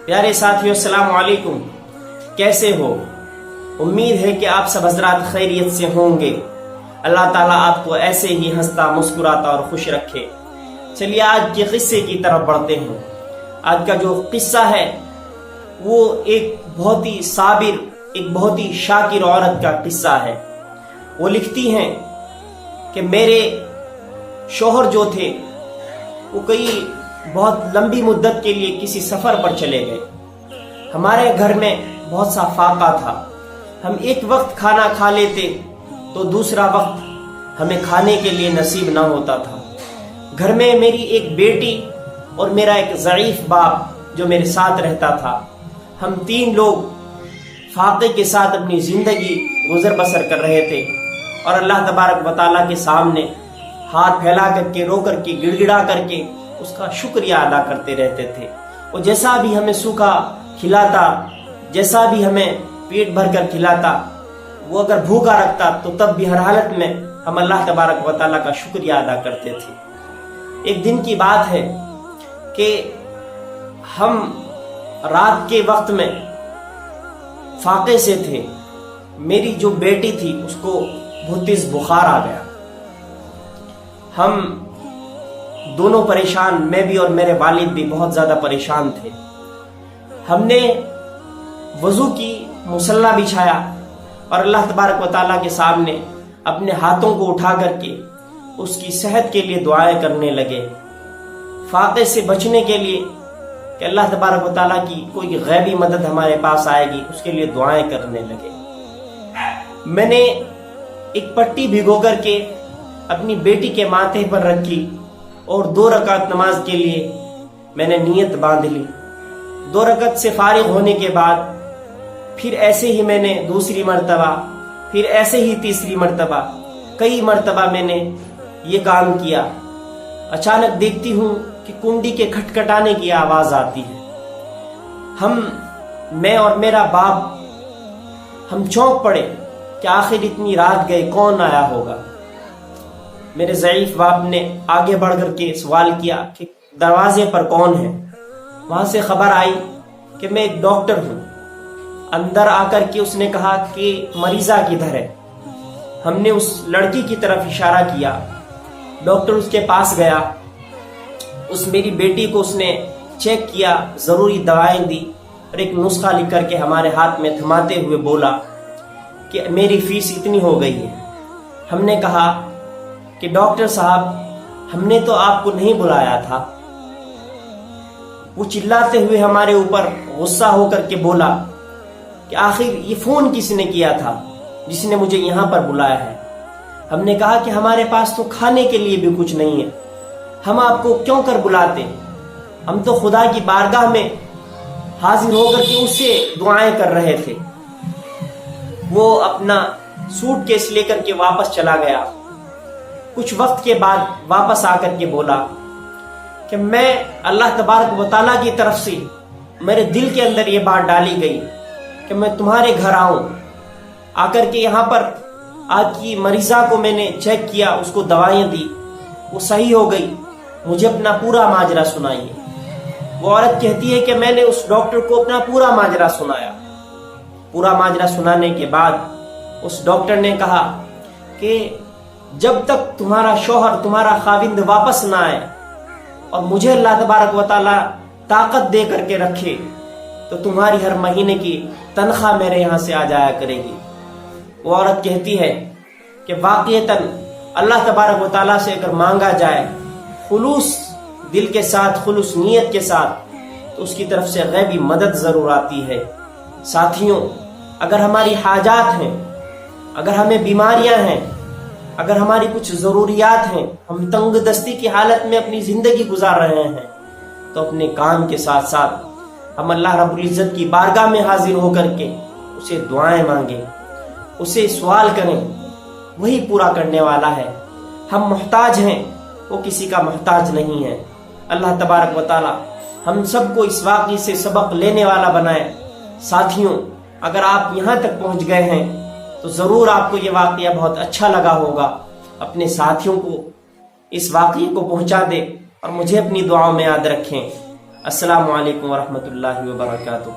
پیارے ساتھیو السلام علیکم، کیسے ہو؟ امید ہے کہ آپ سب حضرات خیریت سے ہوں گے۔ اللہ تعالیٰ آپ کو ایسے ہی ہنستا مسکراتا اور خوش رکھے۔ چلیے آج کے قصے کی طرف بڑھتے ہیں۔ آج کا جو قصہ ہے وہ ایک بہت ہی صابر، ایک بہت ہی شاکر عورت کا قصہ ہے۔ وہ لکھتی ہیں کہ میرے شوہر جو تھے وہ کئی بہت لمبی مدت کے لیے کسی سفر پر چلے گئے۔ ہمارے گھر میں بہت سا فاقہ تھا۔ ہم ایک وقت کھانا کھا لیتے تو دوسرا وقت ہمیں کھانے کے لیے نصیب نہ ہوتا تھا۔ گھر میں میری ایک بیٹی اور میرا ایک ضعیف باپ جو میرے ساتھ رہتا تھا۔ ہم تین لوگ فاقے کے ساتھ اپنی زندگی گزر بسر کر رہے تھے اور اللہ تبارک و تعالیٰ کے سامنے ہاتھ پھیلا کر کے، رو کر کے، گڑ گڑا کر کے اس کا شکریہ ادا کرتے رہتے تھے۔ وہ جیسا بھی ہمیں سوکھا کھلاتا، جیسا بھی ہمیں پیٹ بھر کر کھلاتا، وہ اگر بھوکا رکھتا تو تب بھی ہر حالت میں ہم اللہ تبارک و تعالیٰ کا شکریہ ادا کرتے تھے۔ ایک دن کی بات ہے کہ ہم رات کے وقت میں فاقے سے تھے۔ میری جو بیٹی تھی اس کو بہت تیز بخار آ گیا۔ ہم دونوں پریشان، میں بھی اور میرے والد بھی بہت زیادہ پریشان تھے۔ ہم نے وضو کی، مصلی بچھایا اور اللہ تبارک و تعالیٰ کے سامنے اپنے ہاتھوں کو اٹھا کر کے اس کی صحت کے لیے دعائیں کرنے لگے، فاقے سے بچنے کے لیے کہ اللہ تبارک و تعالیٰ کی کوئی غیبی مدد ہمارے پاس آئے گی، اس کے لیے دعائیں کرنے لگے۔ میں نے ایک پٹی بھگو کر کے اپنی بیٹی کے ماتھے پر رکھی اور 2 رکعت نماز کے لیے میں نے نیت باندھ لی۔ 2 رکعت سے فارغ ہونے کے بعد پھر ایسے ہی میں نے دوسری مرتبہ، پھر ایسے ہی تیسری مرتبہ، کئی مرتبہ میں نے یہ کام کیا۔ اچانک دیکھتی ہوں کہ کنڈی کے کھٹکھٹانے کی آواز آتی ہے۔ میں اور میرا باپ ہم چونک پڑے کہ آخر اتنی رات گئے، کون آیا ہوگا؟ میرے ضعیف باپ نے آگے بڑھ کر کے سوال کیا کہ دروازے پر کون ہے؟ وہاں سے خبر آئی کہ میں ایک ڈاکٹر ہوں۔ اندر آ کر کے اس نے کہا کہ مریضہ کدھر ہے؟ ہم نے اس لڑکی کی طرف اشارہ کیا۔ ڈاکٹر اس کے پاس گیا، اس میری بیٹی کو اس نے چیک کیا، ضروری دوائیں دی اور ایک نسخہ لکھ کر کے ہمارے ہاتھ میں تھماتے ہوئے بولا کہ میری فیس اتنی ہو گئی ہے۔ ہم نے کہا کہ ڈاکٹر صاحب ہم نے تو آپ کو نہیں بلایا تھا۔ وہ چلاتے ہوئے ہمارے اوپر غصہ ہو کر کے بولا کہ آخر یہ فون کس نے کیا تھا جس نے مجھے یہاں پر بلایا ہے؟ ہم نے کہا کہ ہمارے پاس تو کھانے کے لیے بھی کچھ نہیں ہے، ہم آپ کو کیوں کر بلاتے؟ ہم تو خدا کی بارگاہ میں حاضر ہو کر کے اس سے دعائیں کر رہے تھے۔ وہ اپنا سوٹ کیس لے کر کے واپس چلا گیا۔ کچھ وقت کے بعد واپس آ کر کے بولا کہ میں اللہ تبارک و تعالیٰ کی طرف سے میرے دل کے اندر یہ بات ڈالی گئی کہ میں تمہارے گھر آؤں۔ آ کر کے یہاں پر آج کی مریضہ کو میں نے چیک کیا، اس کو دوائیں دی، وہ صحیح ہو گئی۔ مجھے اپنا پورا ماجرا سنائیے۔ وہ عورت کہتی ہے کہ میں نے اس ڈاکٹر کو اپنا پورا ماجرا سنایا۔ پورا ماجرا سنانے کے بعد اس ڈاکٹر نے کہا کہ جب تک تمہارا شوہر، تمہارا خاوند واپس نہ آئے اور مجھے اللہ تبارک و تعالیٰ طاقت دے کر کے رکھے تو تمہاری ہر مہینے کی تنخواہ میرے یہاں سے آ جایا کرے گی۔ وہ عورت کہتی ہے کہ واقعتاً اللہ تبارک و تعالیٰ سے اگر مانگا جائے خلوص دل کے ساتھ، خلوص نیت کے ساتھ، تو اس کی طرف سے غیبی مدد ضرور آتی ہے۔ ساتھیوں، اگر ہماری حاجات ہیں، اگر ہمیں بیماریاں ہیں، اگر ہماری کچھ ضروریات ہیں، ہم تنگ دستی کی حالت میں اپنی زندگی گزار رہے ہیں، تو اپنے کام کے ساتھ ساتھ ہم اللہ رب العزت کی بارگاہ میں حاضر ہو کر کے اسے دعائیں مانگیں، اسے سوال کریں، وہی پورا کرنے والا ہے۔ ہم محتاج ہیں، وہ کسی کا محتاج نہیں ہے۔ اللہ تبارک و تعالی ہم سب کو اس واقعے سے سبق لینے والا بنائے۔ ساتھیوں، اگر آپ یہاں تک پہنچ گئے ہیں تو ضرور آپ کو یہ واقعہ بہت اچھا لگا ہوگا۔ اپنے ساتھیوں کو اس واقعے کو پہنچا دے اور مجھے اپنی دعاؤں میں یاد رکھیں۔ السلام علیکم ورحمۃ اللہ وبرکاتہ.